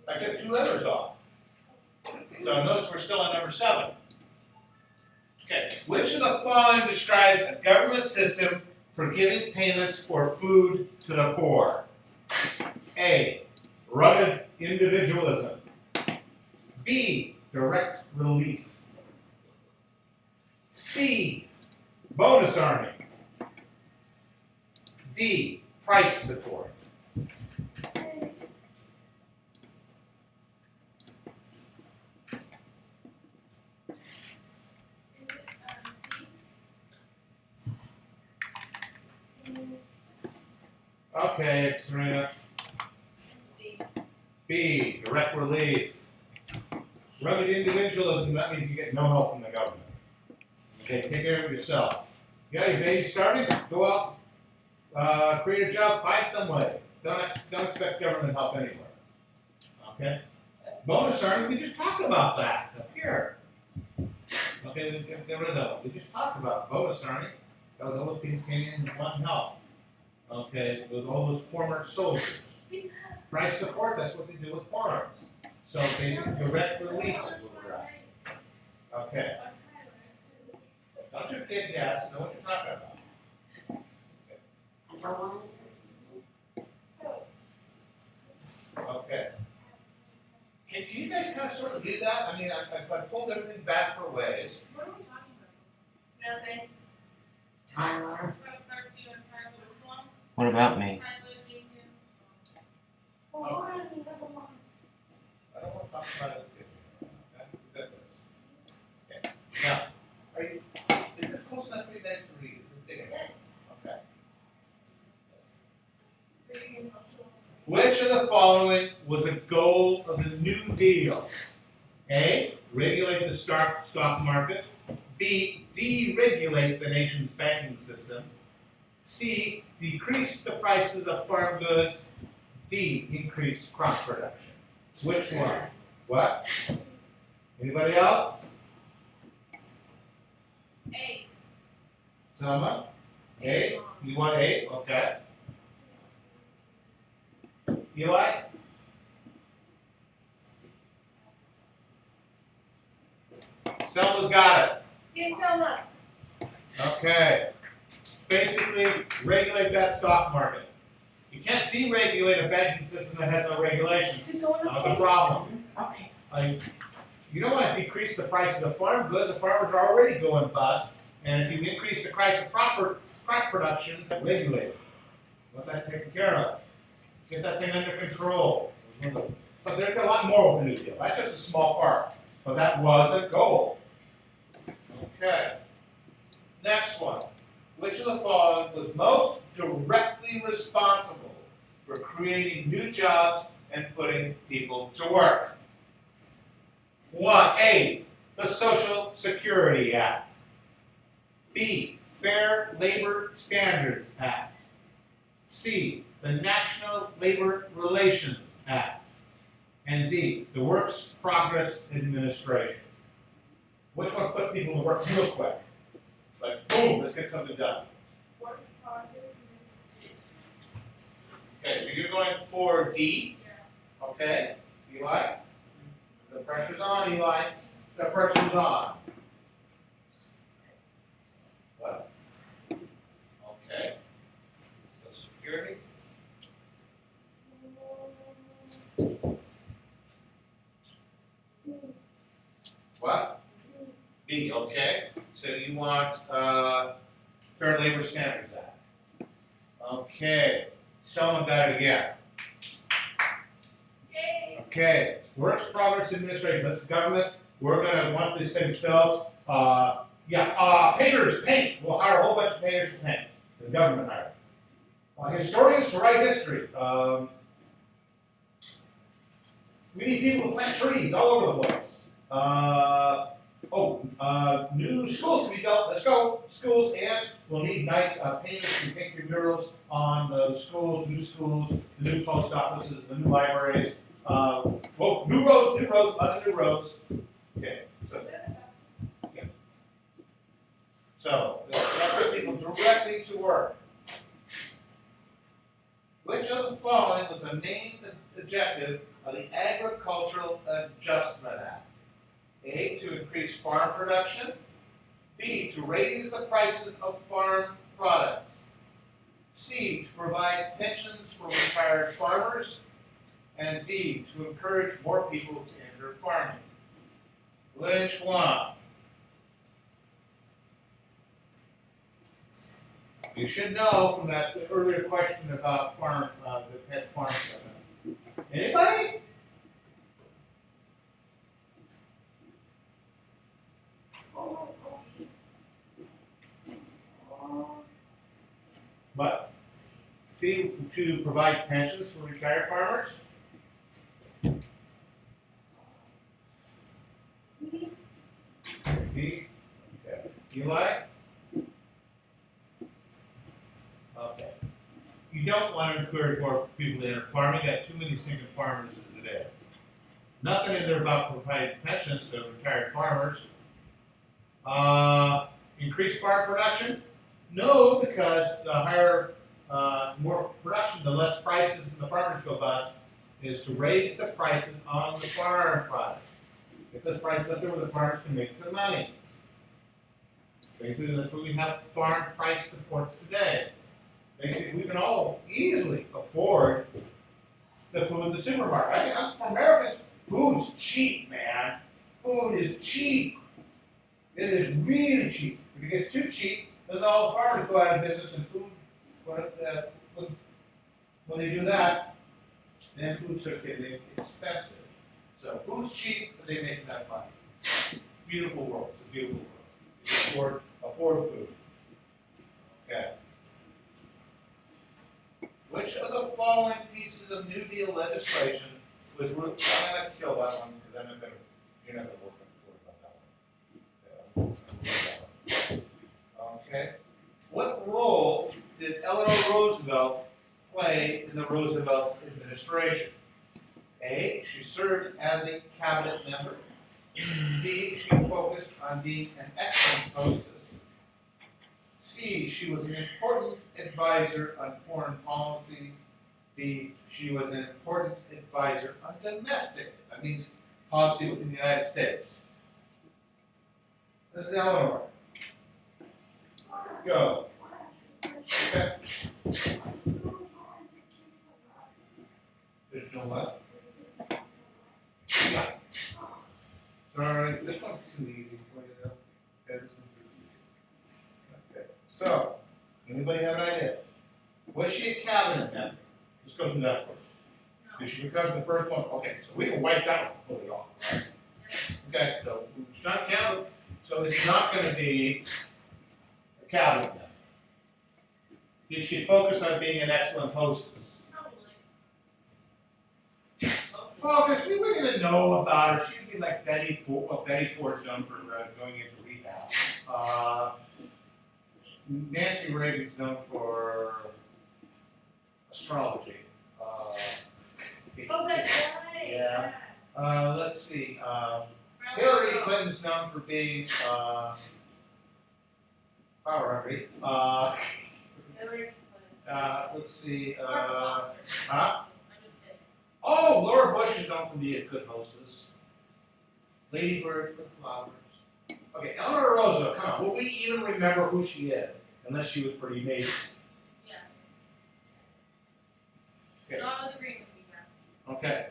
Speaker 1: I took 2 letters off. So notice we're still on number 7. Okay. Which of the following describes a government system for giving payments for food to the poor? A. Rugged individualism. B. Direct relief. C. Bonus army. D. Price support. Okay, Serena. B. Direct relief. Rugged individualism, that means you get no help from the government. Okay, take care of yourself. Yeah, your baby's starting, go out, create a job, find some way. Don't expect government help anywhere. Okay? Bonus army, we just talked about that up here. Okay, get rid of that one. We just talked about bonus army. That was all the people came in and wanted help. Okay, with all those former soldiers. Price support, that's what they do with farms. So basically direct relief is what we're at. Okay. Don't you kid gas, know what you're sort of did that. I mean, I pulled everything back for ways.
Speaker 6: What are we talking about?
Speaker 8: Nothing.
Speaker 5: Tyler.
Speaker 6: Darcy and Tyler as well.
Speaker 5: What about me?
Speaker 6: Tyler, Jenkins.
Speaker 9: Oh, never mind.
Speaker 1: I don't want to talk about it. Okay, we got this. Okay. Now, is this close enough for you guys to read? Is it big enough?
Speaker 8: Yes.
Speaker 1: Okay.
Speaker 8: Reading.
Speaker 1: Which of the following was a goal of the New Deal? A. Regulate the stock market. B. Deregulate the nation's banking system. C. Decrease the prices of farm goods. D. Increase crop production. Which one? What? Anybody else?
Speaker 8: A.
Speaker 1: Selma? A? You want A? Okay. Eli? Selma's got it.
Speaker 3: Yay, Selma.
Speaker 1: Okay. Basically, regulate that stock market. You can't deregulate a banking system that has no regulations.
Speaker 5: Is it going
Speaker 1: That's a problem.
Speaker 5: Okay.
Speaker 1: You don't want to decrease the prices of farm goods. The farmers are already going bust. And if you increase the price of crop production, regulate it. Let that taken care of. Get that thing under control. But there's a lot more with the New Deal. That's just a small part. But that was a goal. Okay. Next one. Which of the following was most directly responsible for creating new jobs and putting people to work? 1. A. The Social Security Act. B. Fair Labor Standards Act. C. The National Labor Relations Act. And D. The Works Progress Administration. Which one put people to work real quick? Like, boom, let's get something done.
Speaker 6: What's progress?
Speaker 1: Okay, so you're going for D.
Speaker 6: Yeah.
Speaker 1: Okay, Eli? The pressure's on, Eli. The pressure's on. What? Okay. So security? What? B, okay. So you want Fair Labor Standards Act. Okay. Someone got it again.
Speaker 6: Yay!
Speaker 1: Okay. Works Progress Administration. That's the government. We're going to want these things built. Painters, paint. We'll hire a whole bunch of painters to paint. The government hire. Historians to write history. We need people to plant trees all over the place. New schools to be built. Let's go. Schools, and we'll need nice painters to paint the murals on the schools, the new post offices, the new libraries. New roads, lots of new roads. Okay, so let's put people directly to work. Which of the following was a named objective of the Agricultural Adjustment Act? A, to increase farm production. B, to raise the prices of farm products. C, to provide pensions for retired farmers. And D, to encourage more people to enter farming. Which one? You should know from that earlier question about farm, the pet farm stuff. Anybody? What? C, to provide pensions for retired farmers? D? Okay. Eli? Okay. You don't want to encourage more people to enter farming. You got too many stinking farmers as it is. Nothing in there about providing pensions to retired farmers. Increase farm production? No, because the higher, more production, the less prices and the farmers go bust, is to raise the prices on the farm products. Get those prices up there where the farmers can make some money. Basically, that's what we have farm price supports today. Basically, we can all easily afford the food in the supermarket. I mean, for Americans, Food's cheap, man. Food is cheap. It is really cheap. If it gets too cheap, then all the farmers go out of business and food, when they do that, then food starts getting expensive. So food's cheap, but they make that money. Beautiful world. It's a beautiful world. You can afford food. Okay. Which of the following pieces of New Deal legislation was I'm going to kill that one because you're not going to work on that one. Okay. What role did Eleanor Roosevelt play in the Roosevelt administration? A, she served as a cabinet member. B, she focused on being an excellent hostess. C, she was an important advisor on foreign policy. D, she was an important advisor on domestic, that means policy within the United States. This is Eleanor. Go. Okay. There's no what? Yeah. Sorry, this one's too easy for you though. Okay, this one's too easy. Okay. So, anybody have an idea? Was she a cabinet member? Let's go through that first. Did she become the first one? Okay, so we can wipe that one completely off. Right? Okay, so it's not cabinet, so it's not going to be a cabinet member. Did she focus on being an excellent hostess? Focus, we were going to know about her. She'd be like Betty Ford. Well, Betty Ford's known for going into rehab. Nancy Reagan's known for astrology.
Speaker 3: Oh, that's right.
Speaker 1: Yeah. Let's see. Hillary Clinton's known for being power hungry.
Speaker 3: Hillary
Speaker 1: Let's see.
Speaker 8: I'm just kidding.
Speaker 1: Oh, Laura Bush is known for being a good hostess. Lady Bird for flowers. Okay, Eleanor Roosevelt, come on. Will we even remember who she is? Unless she was pretty amazing.
Speaker 8: Yeah.
Speaker 1: Okay.
Speaker 8: No, I was agreeing with you now.
Speaker 1: Okay.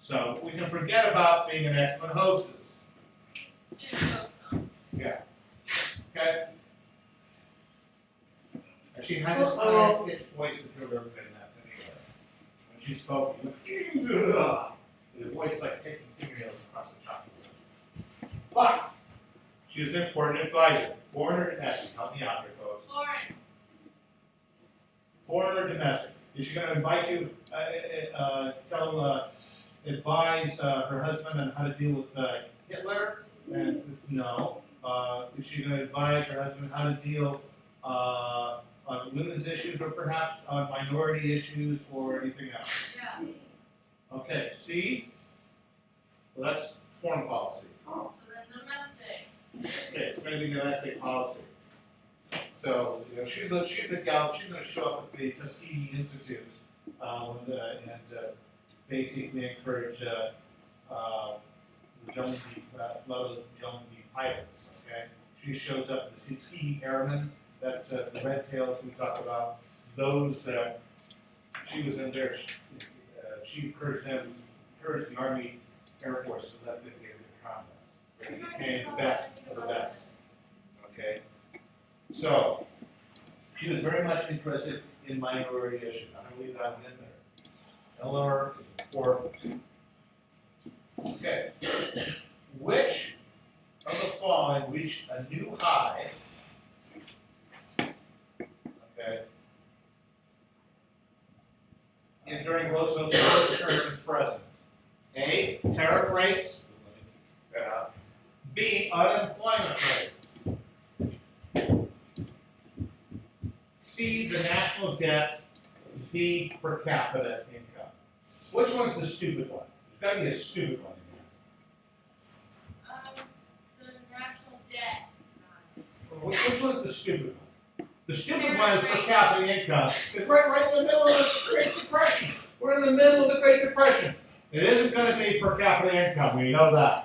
Speaker 1: So we can forget about being an excellent hostess. Yeah. Okay. And she had this high-pitched voice that killed everybody in that anyway. When she spoke, with a voice like taking fingernails across the chalkboard. But she was an important advisor. Foreign or domestic? Help me out here, folks.
Speaker 8: Lauren.
Speaker 1: Foreign or domestic? Is she going to invite you, advise her husband on how to deal with Hitler? And no. Is she going to advise her husband how to deal on women's issues or perhaps on minority issues or anything else?
Speaker 8: Yeah.
Speaker 1: Okay, C? Well, that's foreign policy.
Speaker 8: So then domestic.
Speaker 1: Okay, it's going to be domestic policy. So, she's the gal, she's going to show up at the Tuskegee Institute and basically encourage the German pilots, okay? She shows up, the Tuskegee Airmen, that the Red Tails we talked about, those, she was in there, she encouraged the Army Air Force to let them get into combat. They became the best of the best, okay? So, she was very much interested in minority issues. I believe that one in there. Eleanor is important. Okay. Which of the following reached a new high? Okay. And during Roosevelt's first term as president. A, tariff rates. B, unemployment rates. C, the national debt. D, per capita income. Which one's the stupid one? There's got to be a stupid one in here.
Speaker 8: The national debt.
Speaker 1: Which one's the stupid one? The stupid one is per capita income. It's right in the middle of the Great Depression. We're in the middle of the Great Depression. It isn't going to be per capita income. We know that.